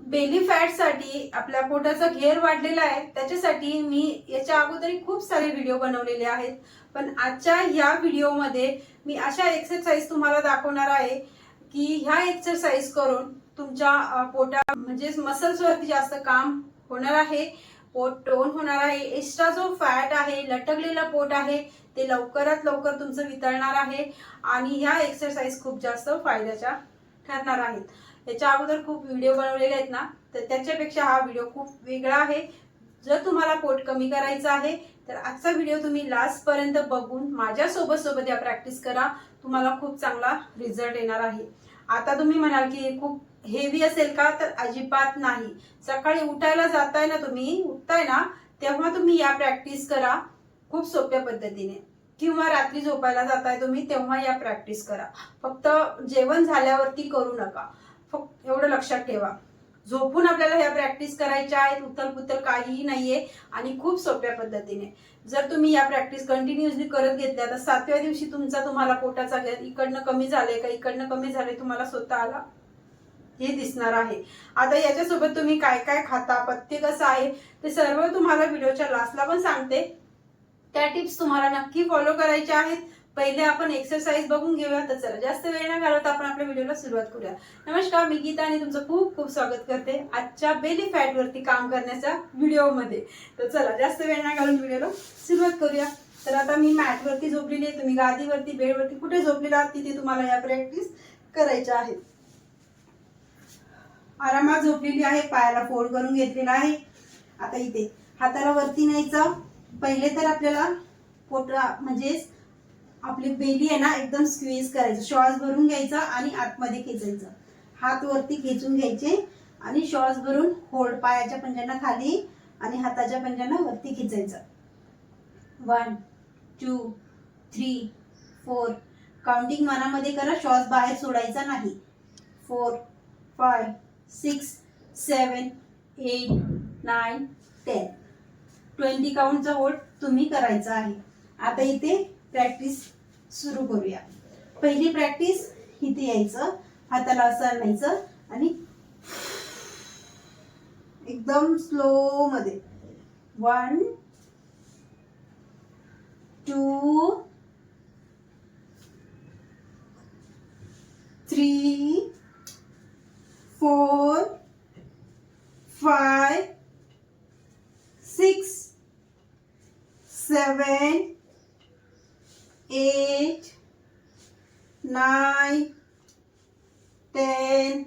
Belly fat साठी आपल्या पोटाचा घेर वाढलेला आहे, त्याच्यासाठी मी याच्या अगोदर खूप सारे व्हिडिओ बनवलेले आहेत. पण आजच्या या व्हिडिओमध्ये मी अशा एक्सरसाइज तुम्हाला दाखवणार आहे की ह्या एक्सरसाइज करून तुमच्या पोटा म्हणजे मसल्स वरती जास्त काम होणार आहे, पोट टोन होणार आहे. एक्स्ट्रा जो फॅट आहे, लटकलेला पोट आहे, ते लवकरात लवकर तुमचं वितळणार आहे आणि ह्या एक्सरसाइज खूप जास्त फायद्याच्या ठरणार आहेत. याच्या अगोदर खूप व्हिडिओ बनवलेले आहेत ना, तर त्याच्यापेक्षा हा व्हिडिओ खूप वेगळा आहे. जर तुम्हाला पोट कमी करायचं आहे तर आजचा व्हिडिओ तुम्ही लास्ट पर्यंत बघून माझ्या सोबत या प्रॅक्टिस करा, तुम्हाला खूप चांगला रिझल्ट येणार आहे. आता तुम्ही म्हणाल की खूप हेवी असेल का, तर अजिबात नाही. सकाळी उठायला जाताय ना, तुम्ही उठताय ना, तेव्हा तुम्ही या प्रॅक्टिस करा खूप सोप्या पद्धतीने, किंवा रात्री झोपायला जाताय तुम्ही तेव्हा या प्रॅक्टिस करा. फक्त जेवण झाल्यावरती करू नका, फक्त एवढं लक्षात ठेवा. झोपून आपल्याला ह्या प्रॅक्टिस करायच्या आहेत, उथल-पुथल काहीही नाहीये आणि खूप सोप्या पद्धतीने. जर तुम्ही या प्रॅक्टिस कंटिन्युअसली करत घेतल्या तर 7व्या दिवशी तुम्हाला पोटाचा घेर इकडनं कमी झाले का इकडनं कमी झाले तुम्हाला स्वतःला हे दिसणार आहे. आता याच्यासोबत तुम्ही काय काय खाता, पथ्य कसं आहे ते सर्व तुम्हाला व्हिडिओच्या लास्टला पण सांगते. त्या टिप्स तुम्हाला नक्की फॉलो करायच्या आहेत. पहिले आपण एक्सरसाइज बघून घेऊया. तर चला जास्त वेळ न घालवता आपण आपल्या व्हिडिओला सुरुवात करूया. नमस्कार, मी गीता आणि तुमचं खूप खूप स्वागत करते आजच्या बेली फॅट वरती काम करण्याच्या व्हिडिओमध्ये. तर चला जास्त वेळ न घालून व्हिडिओला सुरुवात करूया. तर आता मी मॅट वरती झोपलेली आहे, तुम्ही गादीवरती, बेडवरती कुठे झोपलेला आहात तिथे तुम्हाला या प्रॅक्टिस करायच्या आहेत. आरामात झोपलेली आहे, पायाला फोल्ड करून घेतलेला आहे. आता इथे हाताला वरती न्यायचं. पहिले तर आपल्याला पोटा म्हणजे आपली बेली आहे ना एकदम स्क्वीज करायचं, श्वास भरून घ्यायचा आणि आतमध्ये खेचायचं. हात वरती खेचून घ्यायचे आणि श्वास भरून होल्ड, पायाच्या पंजांना खाली आणि हाताच्या पंजांना वरती खेचायचं. 1 2 3 4 काउंटिंग मनामध्ये करा, श्वास बाहेर सोडायचा नाही. 4 5 6 7 8 9 10 20 काउंटचा होल्ड तुम्ही करायचा आहे. आता इथे प्रॅक्टिस सुरू करूया. पहिली प्रॅक्टिस, इथे यायचं, हाताला असं आणायचं आणि एकदम स्लो मध्ये 1 2 3 4 5 6 7 8 9 10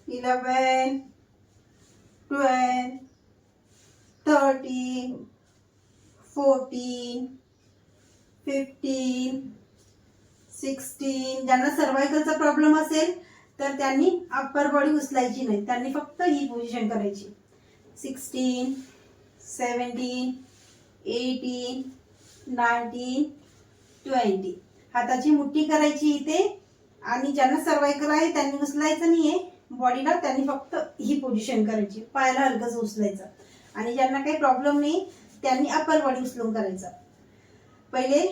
11 12 13 14 15 16. ज्यांना सर्वायकलचा प्रॉब्लेम असेल तर त्यांनी अप्पर बॉडी उचलायची नाही, त्यांनी फक्त ही पोझिशन करायची. 16 17 18 19 20. हाताची मुठ्ठी करायची इथे. आणि ज्यांना सर्वायकल आहे त्यांनी उचलायचं नाहीये बॉडीला, त्यांनी फक्त ही पोझिशन करायची, पायाला हलकच उचलायचं. आणि ज्यांना काही प्रॉब्लेम नाही त्यांनी अप्पर बॉडी उचलून करायचं. पहिले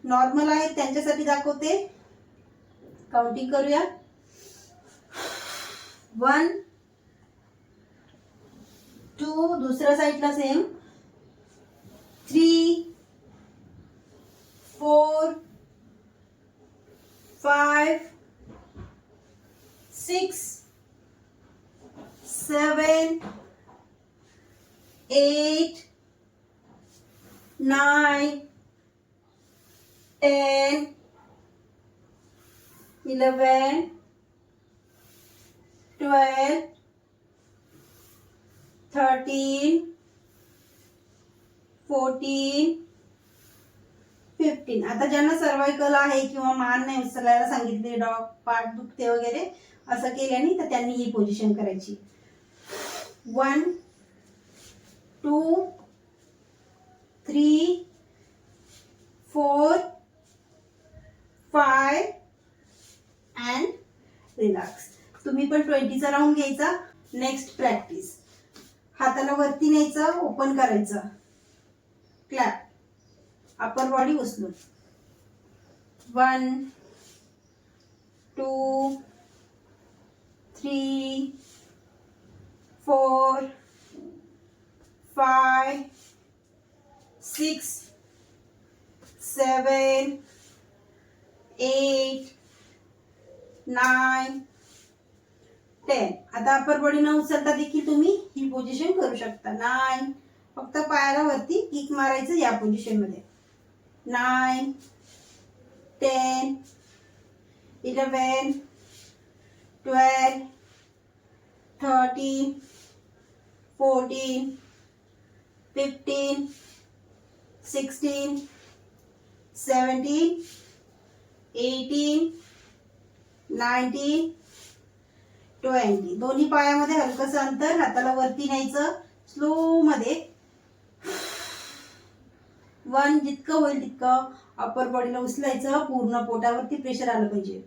नॉर्मल आहे त्यांच्यासाठी दाखवते. काउंटिंग करूया. 1 2, दुसऱ्या साईडला सेम. 3 4 5 6 7 8 9 10 11 12 13 14 15. आता ज्यांना सर्वायकल आहे किंवा मान नाही उचलायला सांगितले, डॉग पाठ दुखते वगैरे असं केल्याने, तर त्यांनी ही पोझिशन करायची. 1 2 3 4 5 अँड रिलॅक्स. तुम्ही पण 20चा राऊंड घ्यायचा. नेक्स्ट प्रॅक्टिस, हाताला वरती न्यायचं, ओपन करायचं, क्लॅप, अपर बॉडी उचलून. 1 2 3 4 5 6 7 8 9 10. आता अपर बॉडी न उचलता देखील तुम्ही ही पोझिशन करू शकता. 9, फक्त पायाला वरती किक मारायचं या पोझिशन मध्ये. 9 10 11 12 13 14 15 16 17 18 19 20. दोन्ही पायामध्ये हलकंसं अंतर, हाताला वरती न्यायचं स्लो मध्ये. 1, जितकं होईल तितकं अपर बॉडीला उचलायचं, पूर्ण पोटावरती प्रेशर आलं पाहिजे.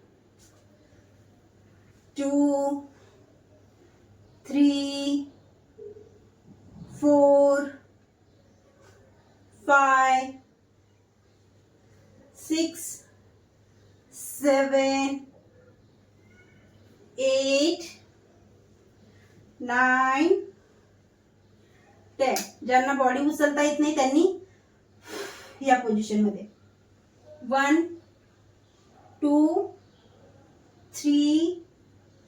2 3 4 5 6 7 8 9 10. ज्यांना बॉडी उचलता येत नाही त्यांनी या पोझिशन मध्ये 1 2 3,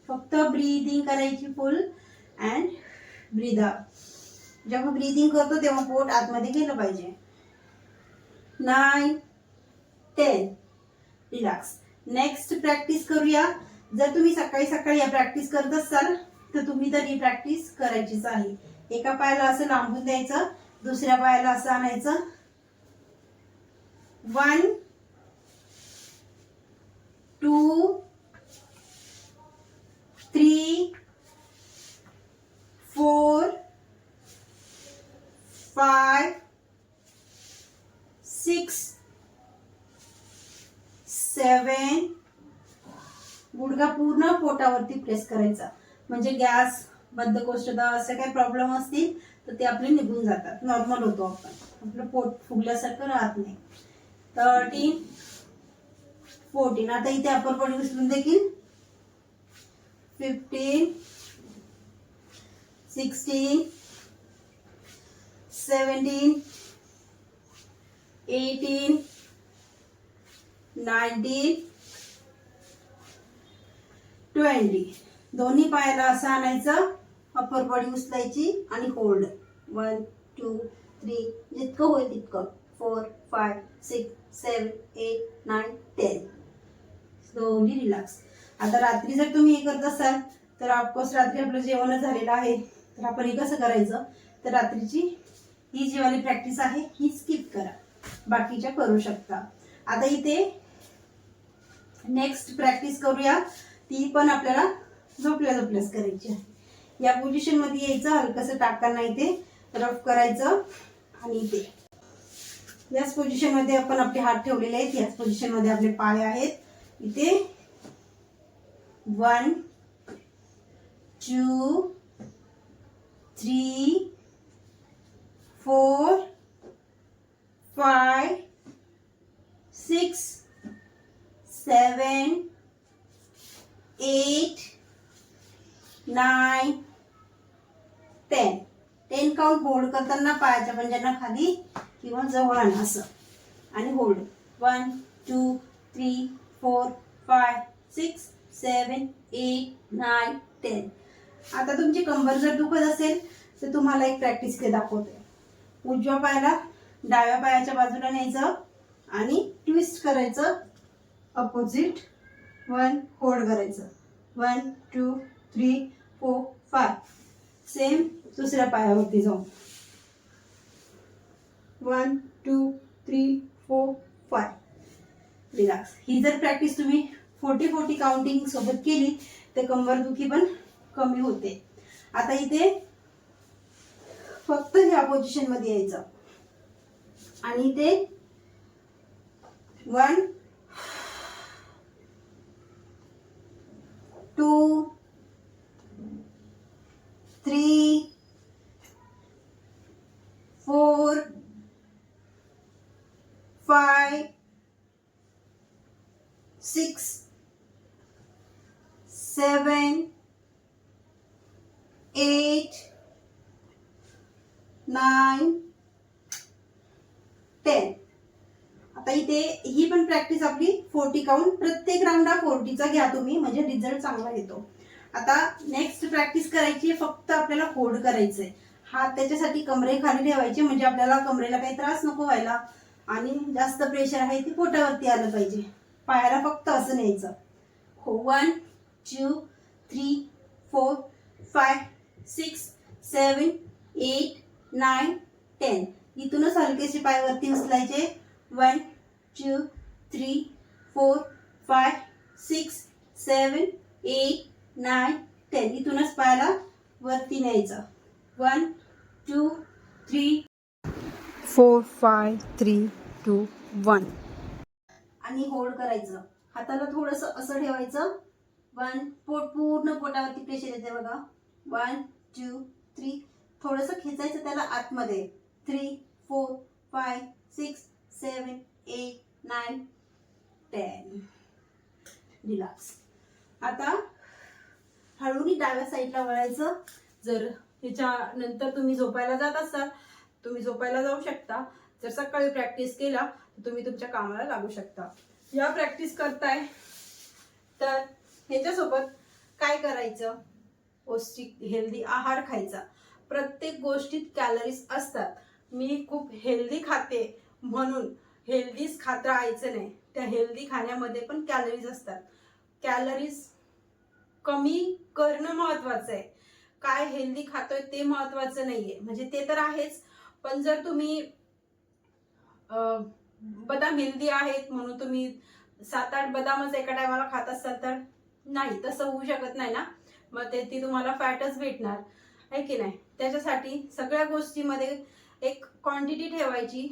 फक्त ब्रीदिंग करायची फुल अँड ब्रीद आउट. जेव्हा ब्रीदिंग करतो तेव्हा पोट आतमध्ये गेलं पाहिजे. 9 10. रिलॅक्स. नेक्स्ट प्रॅक्टिस करूया. जर तुम्ही सकाळी सकाळी या प्रॅक्टिस करत असाल तर तुम्ही तर ही प्रॅक्टिस करायचीच आहे. एका पायाला असं लांबून द्यायचं, दुसऱ्या पायाला असं आणायचं. 1 2 3 4 5 6 7. गुडघा पूर्ण पोटावरती प्रेस करायचा, म्हणजे गॅस, बद्धकोष्ठता असे काही प्रॉब्लेम असतील तर ते आपले निघून जातात. नॉर्मल होतो आपण, आपलं पोट फुगल्यासारखं राहत नाही. 13 14. आता इथे अपर बॉडी उचलून देखील 15 16 17 18 19 20. दोन्ही पायाला असं आणायचं, अपर बॉडी उचलायची आणि होल्ड. 1 2 3, जितकं होईल तितकं. 4 5 6 7 8 9 10. Slowly relax. आता रात्री जर तुम्ही हे करत असाल तर ऑफकोर्स रात्री आपलं जेवण झालेलं आहे, तर आपण हे कसं करायचं, तर रात्रीची ही जी वाली प्रॅक्टिस आहे ही स्किप करा, बाकीच्या करू शकता. आता इथे नेक्स्ट प्रॅक्टिस करूया. ती पण आपल्याला झोपल्याच करायची आहे. या पोझिशन मध्ये यायचं, हलकसं टाकांना इथे रफ करायचं आणि इथे याच पोझिशन मध्ये आपण आपले हात ठेवलेले आहेत. याच पोझिशन मध्ये आपले पाय आहेत. इथे 1 2 3 4 5 6 7 8 9 10. 10 काउंट होल्ड करताना पायाच्या पंजांना खाली किंवा जवळ आणा असं आणि होल्ड. 1 2 3 4 5 6 7 8 9 10. आता तुमची कंबर जर दुखत असेल तर तुम्हाला एक प्रॅक्टिस ते दाखवते. उजव्या पायाला डाव्या पायाच्या बाजूला न्यायचं आणि ट्विस्ट करायचं अपोजिट. 1 होल्ड करायचं. 1 2 3 4 5. सेम दुसऱ्या पायावरती जाऊ. 1 2 3 4 5. रिलॅक्स. ही जर प्रॅक्टिस तुम्ही 40 काउंटिंग सोबत केली तर कंबर दुखी पण कमी होते. आता इथे फक्त ह्या पोझिशन मध्ये यायचं आणि इथे 1 2 3 4 5 6 7 8 9 10. आता इथे ही पण प्रॅक्टिस आपली 40 काउंट, प्रत्येक राऊंड हा 40चा घ्या तुम्ही, म्हणजे रिझल्ट चांगला येतो. आता नेक्स्ट प्रॅक्टिस करायची, फक्त आपल्याला होल्ड करायचंय. हात त्याच्यासाठी कमरे खाली ठेवायचे, म्हणजे आपल्याला कमरेला काही त्रास नको व्हायला आणि जास्त प्रेशर आहे ते पोटावरती आलं पाहिजे. पायाला फक्त असं न्यायचं. हो 1 2 3 4 5 6 7 8 9 10. इथूनच हलकेसे पाय वरती उचलायचे. 1 2 3 4 5 6 7 8 9 10. इथूनच पायाला वरती न्यायचं. 1 2 3 4 5 3 2 1. आणि होल्ड करायचं. हाताला थोडंसं असं ठेवायचं. 1 पूर्ण पोटावरती प्रेशर येते बघा. 1 2 3. थोडंसं खेचायचं त्याला आतमध्ये. 3 4 5 6 7 8 9 10. रिलॅक्स. आता हळूनी डाव्या साईडला वळायचं. जर ह्याच्या नंतर तुम्ही झोपायला जात असाल, तुम्ही झोपायला जाऊ शकता. जर सकाळी प्रॅक्टिस केला तर तुम्ही तुमच्या कामाला लागू शकता. या प्रॅक्टिस करताय तर ह्याच्यासोबत काय करायचं, पौष्टिक हेल्दी आहार खायचा. प्रत्येक गोष्टीत कॅलरीज असतात. मी खूप हेल्दी खाते म्हणून हेल्दीच खात राहायचं नाही. त्या हेल्दी खाण्यामध्ये पण कॅलरीज असतात. कॅलरीज कमी करणं महत्वाचं आहे. काय हेल्दी खातोय ते महत्वाचं नाहीये. म्हणजे ते तर आहेच, पण जर तुम्ही बदाम हेल्दी आहेत म्हणून तुम्ही 7-8 बदामच एका टायमाला खात असाल तर नाही, तसं होऊ शकत नाही ना. मग ती तुम्हाला फॅटच भेटणार आहे की नाही. त्याच्यासाठी सगळ्या गोष्टीमध्ये एक क्वांटिटी ठेवायची.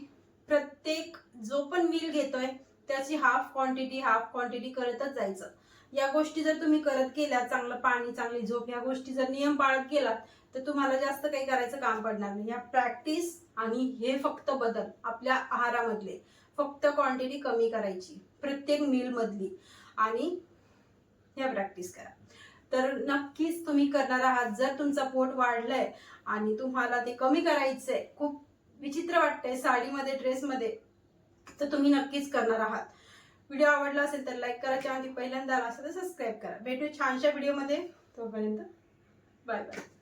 प्रत्येक जो पण मील घेतोय त्याची हाफ क्वांटिटी करतच जायचं. या गोष्टी जर तुम्ही करत गेल्या, चांगलं पाणी, चांगली झोप, या गोष्टी जर नियम पाळत गेलात तर तुम्हाला जास्त काही करायचं काम पडणार नाही. या प्रॅक्टिस आणि हे फक्त बदल आपल्या आहारामधले, फक्त क्वांटिटी कमी करायची प्रत्येक मील मधली आणि ह्या प्रॅक्टिस करा तर नक्कीच तुम्ही करणार आहात. जर तुमचं पोट वाढलंय आणि तुम्हाला ते कमी करायचंय, खूप विचित्र वाटतंय साडीमध्ये ड्रेसमध्ये, तर तुम्ही नक्कीच करणार आहात. व्हिडिओ आवडला असेल तर लाईक करा, चॅनल पहिल्यांदा आला असेल तर सबस्क्राईब करा. भेटू छानशा व्हिडिओमध्ये. तोपर्यंत बाय बाय.